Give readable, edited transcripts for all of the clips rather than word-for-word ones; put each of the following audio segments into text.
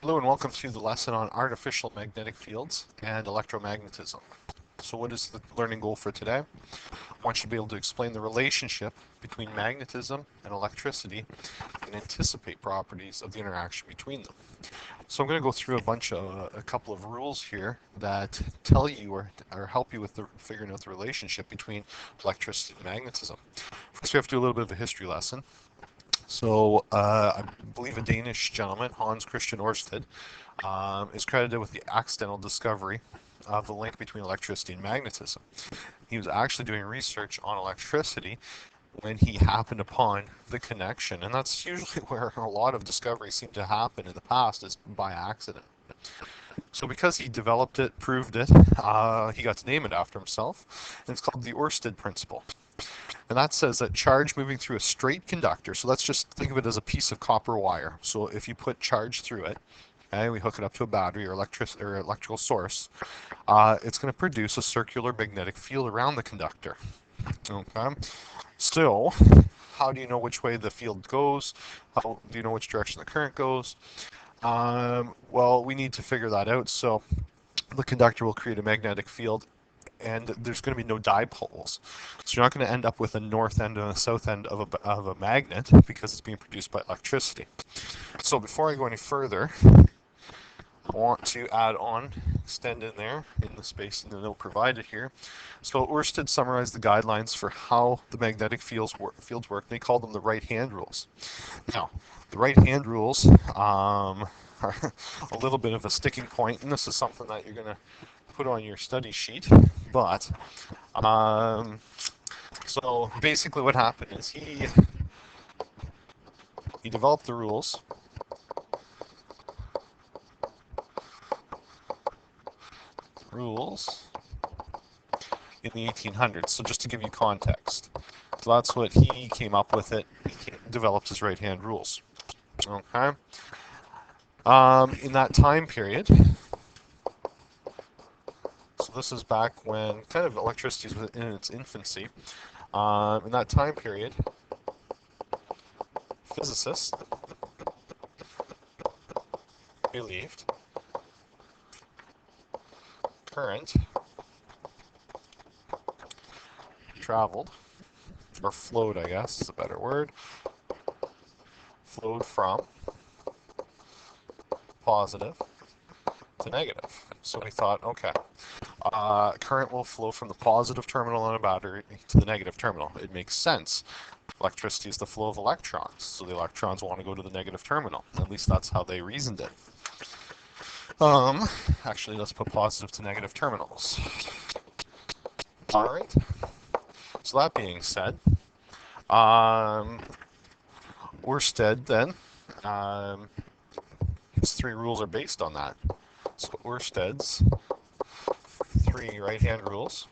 Hello and welcome to the lesson on artificial magnetic fields and electromagnetism. So what is the learning goal for today? I want you to be able to explain the relationship between magnetism and electricity and anticipate properties of the interaction between them. So I'm going to go through a couple of rules here that tell you or help you with figuring out the relationship between electricity and magnetism. First we have to do a little bit of a history lesson. So I believe a Danish gentleman, Hans Christian Ørsted, is credited with the accidental discovery of the link between electricity and magnetism. He was actually doing research on electricity when he happened upon the connection, and that's usually where a lot of discoveries seem to happen in the past, is by accident. So because he developed it, proved it, he got to name it after himself, and it's called the Ørsted principle. And that says that charge moving through a straight conductor, so let's just think of it as a piece of copper wire. So if you put charge through it, and we hook it up to a battery or electrical source, it's going to produce a circular magnetic field around the conductor. Okay. Still, how do you know which way the field goes? How do you know which direction the current goes? Well, we need to figure that out. So the conductor will create a magnetic field, and there's going to be no dipoles. So you're not going to end up with a north end and a south end of a magnet because it's being produced by electricity. So before I go any further, I want to extend in there in the space in the note provided here. So Ørsted summarized the guidelines for how the magnetic fields work, and they call them the right-hand rules. Now, the right-hand rules are a little bit of a sticking point, and this is something that you're going to put on your study sheet. But so basically what happened is he developed the rules in the 1800s. So just to give you context, so that's what he came up with. He developed his right-hand rules. Okay. In that time period, so this is back when kind of electricity was in its infancy. In that time period, physicists believed current traveled, or flowed, I guess is a better word, flowed from positive to negative. So we thought, okay, current will flow from the positive terminal on a battery to the negative terminal. It makes sense. Electricity is the flow of electrons, so the electrons want to go to the negative terminal. At least that's how they reasoned it. Actually, let's put positive to negative terminals. All right. So that being said, Ørsted then, his three rules are based on that. So Ørsted's three right-hand rules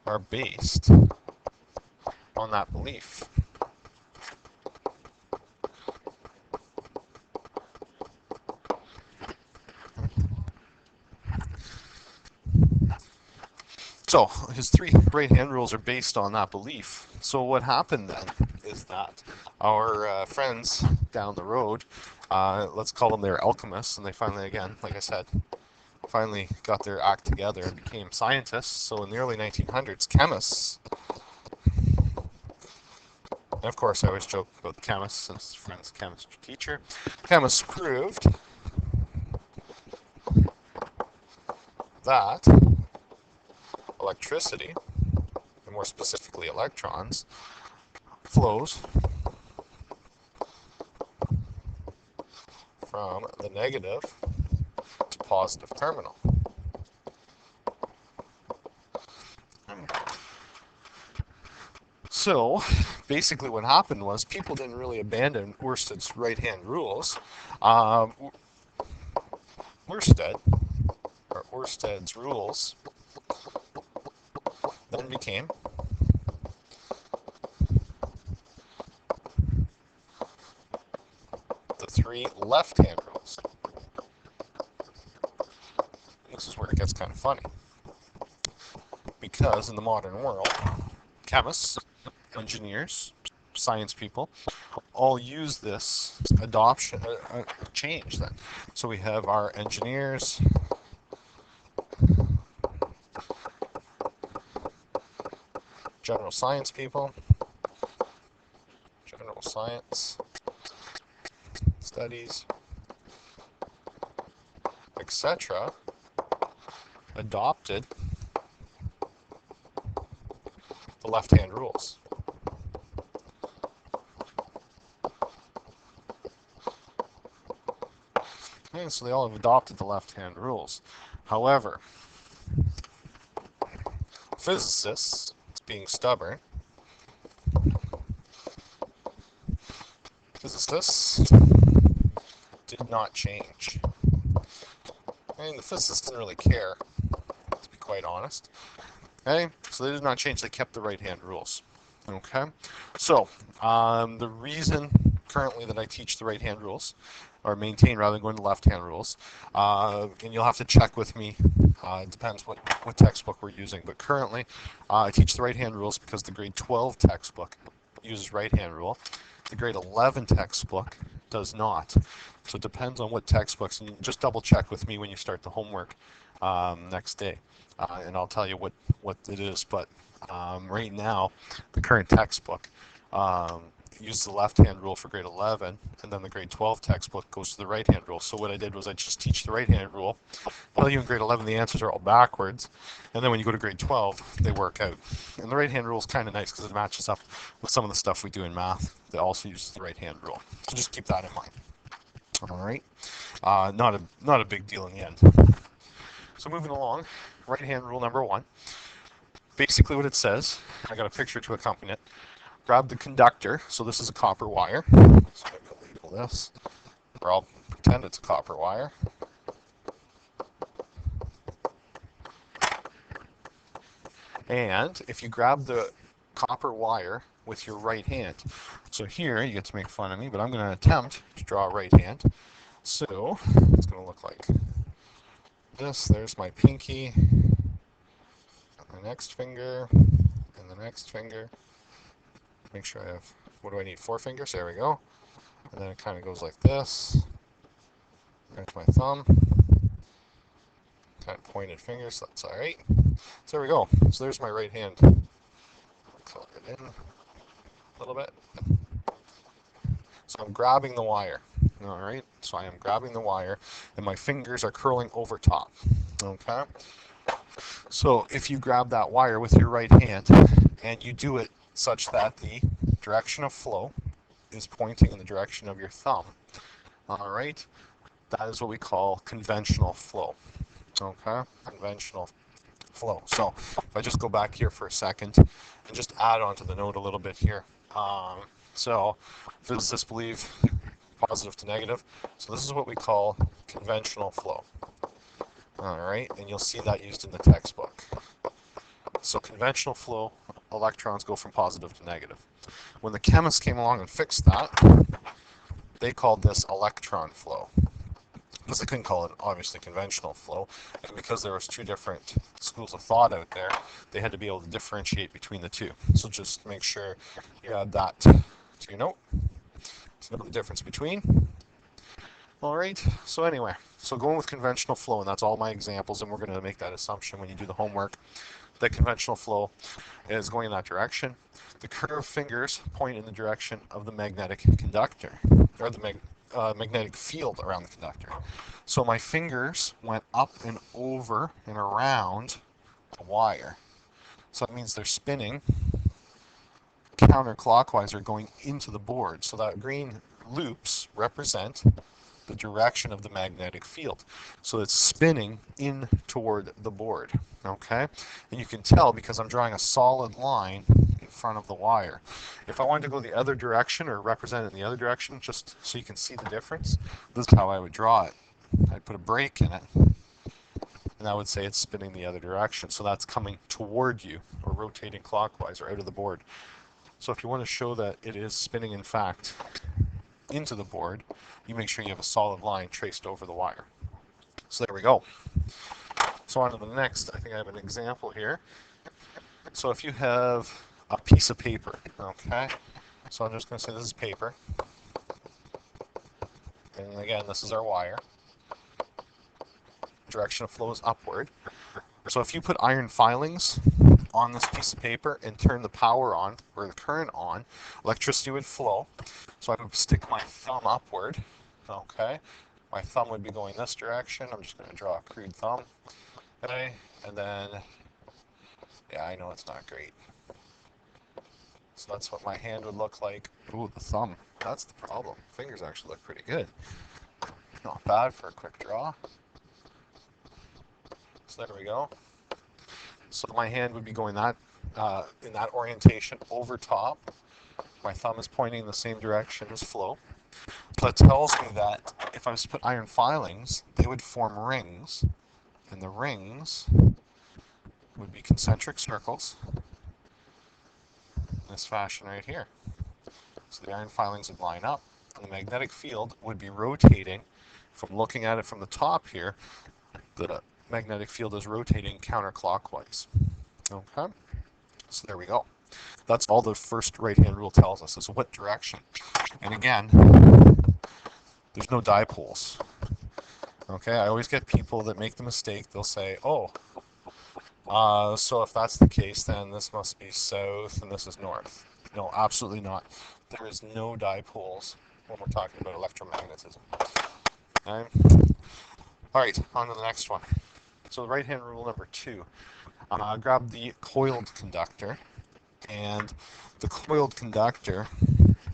are based on that belief. So his three right-hand rules are based on that belief. So what happened then is that our friends down the road, let's call them their alchemists, and they finally, again, like I said, finally got their act together and became scientists. So in the early 1900s, chemists, and of course I always joke about the chemists since friend's chemistry teacher, chemists proved that electricity, and more specifically electrons, flows from the negative to positive terminal. So basically what happened was people didn't really abandon Ørsted's right-hand rules. Ørsted's rules then became the three left-hand rules. This is where it gets kind of funny, because in the modern world, chemists engineers, science people, all use this adoption change then. So we have our engineers, general science people, general science studies, etc., adopted the left-hand rules. Okay, so they all have adopted the left-hand rules. However, physicists, being stubborn, physicists did not change. I mean, the physicists didn't really care, to be quite honest. Okay, so they did not change. They kept the right-hand rules. Okay, so the reason currently that I teach the right-hand rules, or maintain rather than going to left-hand rules, and you'll have to check with me. It depends what textbook we're using, but currently I teach the right-hand rules because the grade 12 textbook uses right-hand rule. The grade 11 textbook does not. So it depends on what textbooks, and just double check with me when you start the homework next day, and I'll tell you what it is. But right now, the current textbook uses the left-hand rule for grade 11, and then the grade 12 textbook goes to the right-hand rule. So what I did was I just teach the right-hand rule, tell you in grade 11 the answers are all backwards, and then when you go to grade 12, they work out. And the right-hand rule is kind of nice because it matches up with some of the stuff we do in math that also uses the right-hand rule. So just keep that in mind. All right, not a big deal in the end. So moving along, right-hand rule number 1. Basically what it says, I got a picture to accompany it. Grab the conductor, so this is a copper wire. So I'm going to label this, or I'll pretend it's a copper wire. And if you grab the copper wire with your right hand, so here you get to make fun of me, but I'm going to attempt to draw a right hand. So it's going to look like this. There's my pinky, my next finger, and the next finger. Make sure I have, what do I need, 4 fingers? There we go. And then it kind of goes like this. There's my thumb. Kind of pointed fingers, so that's all right. So there we go. So there's my right hand. Color it in a little bit. So I'm grabbing the wire. All right. So I am grabbing the wire, and my fingers are curling over top. Okay. So if you grab that wire with your right hand, and you do it such that the direction of flow is pointing in the direction of your thumb, all right, that is what we call conventional flow. Okay, conventional flow. So if I just go back here for a second and just add on to the note a little bit here. So physicists believe positive to negative. So this is what we call conventional flow. All right, and you'll see that used in the textbook. So conventional flow, electrons go from positive to negative. When the chemists came along and fixed that, they called this electron flow. Because they couldn't call it, obviously, conventional flow. And because there was 2 different schools of thought out there, they had to be able to differentiate between the 2. So just make sure you add that to your note to know the difference between. All right, so anyway, so going with conventional flow, and that's all my examples, and we're going to make that assumption when you do the homework, that conventional flow is going in that direction. The curved fingers point in the direction of the magnetic conductor, or the magnetic field around the conductor. So my fingers went up and over and around the wire. So that means they're spinning counterclockwise or going into the board. So that green loops represent the direction of the magnetic field. So it's spinning in toward the board, okay? And you can tell because I'm drawing a solid line in front of the wire. If I wanted to go the other direction or represent it in the other direction, just so you can see the difference, this is how I would draw it. I'd put a break in it, and I would say it's spinning the other direction. So that's coming toward you or rotating clockwise or out of the board. So if you want to show that it is spinning, in fact, into the board, you make sure you have a solid line traced over the wire. So there we go. So on to the next. I think I have an example here. So if you have a piece of paper, okay? So I'm just going to say this is paper. And again, this is our wire. Direction of flow is upward. So if you put iron filings on this piece of paper and turn the power on, or the current on, electricity would flow. So I would stick my thumb upward, okay? My thumb would be going this direction. I'm just going to draw a crude thumb, okay? And then, yeah, I know it's not great. So that's what my hand would look like. Ooh, the thumb. That's the problem. Fingers actually look pretty good. Not bad for a quick draw. So there we go. So my hand would be going that in that orientation over top. My thumb is pointing in the same direction as flow. So that tells me that if I was to put iron filings, they would form rings, and the rings would be concentric circles in this fashion right here. So the iron filings would line up, and the magnetic field would be rotating. From looking at it from the top here, the magnetic field is rotating counterclockwise. Okay, so there we go. That's all the first right-hand rule tells us, is what direction. And again, there's no dipoles. Okay, I always get people that make the mistake. They'll say, oh, so if that's the case, then this must be south and this is north. No, absolutely not. There is no dipoles when we're talking about electromagnetism. Okay? All right, on to the next one. So the right-hand rule number 2. Grab the coiled conductor, and the coiled conductor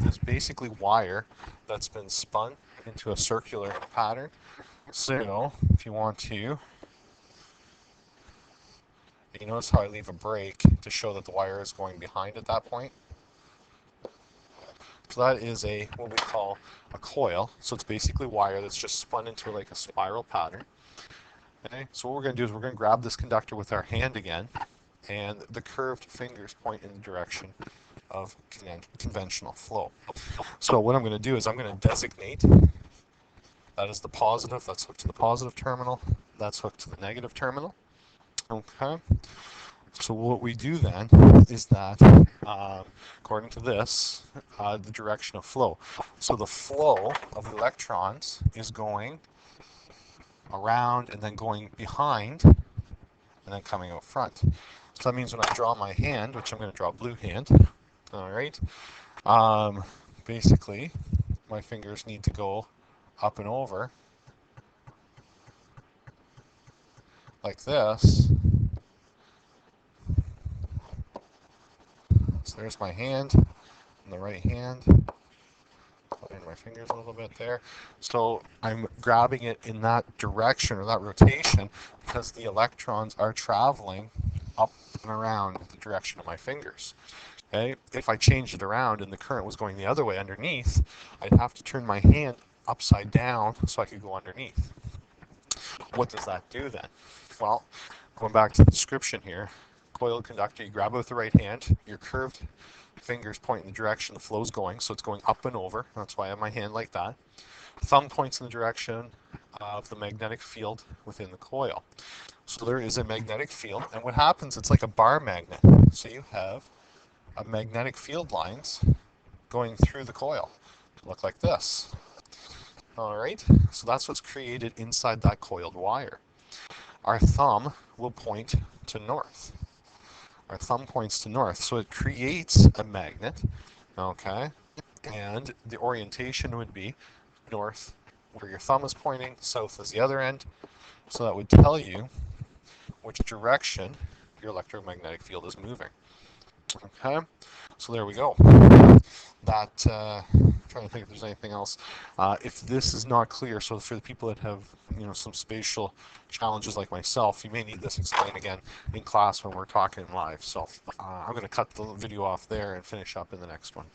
is basically wire that's been spun into a circular pattern. So if you want to, you notice how I leave a break to show that the wire is going behind at that point. So that is what we call a coil. So it's basically wire that's just spun into like a spiral pattern. Okay, so what we're going to do is we're going to grab this conductor with our hand again, and the curved fingers point in the direction of conventional flow. So what I'm going to do is I'm going to designate that is the positive, that's hooked to the positive terminal, that's hooked to the negative terminal. Okay, so what we do then is that, according to this, the direction of flow. So the flow of the electrons is going around and then going behind and then coming out front. So that means when I draw my hand, which I'm going to draw a blue hand, all right, basically my fingers need to go up and over like this. So there's my hand and the right hand. Put in my fingers a little bit there. So I'm grabbing it in that direction or that rotation because the electrons are traveling up and around the direction of my fingers. Okay? If I changed it around and the current was going the other way underneath, I'd have to turn my hand upside down so I could go underneath. What does that do then? Well, going back to the description here, coiled conductor, you grab it with the right hand, your curved fingers point in the direction the flow is going, so it's going up and over. That's why I have my hand like that. Thumb points in the direction of the magnetic field within the coil. So there is a magnetic field, and what happens, it's like a bar magnet. So you have a magnetic field lines going through the coil. Look like this. All right, so that's what's created inside that coiled wire. Our thumb will point to north. Our thumb points to north, so it creates a magnet, okay? And the orientation would be north, where your thumb is pointing, south is the other end. So that would tell you which direction your electromagnetic field is moving. Okay, so there we go. That, trying to think if there's anything else. If this is not clear, so for the people that have, some spatial challenges like myself, you may need this explained again in class when we're talking live. So I'm going to cut the video off there and finish up in the next one.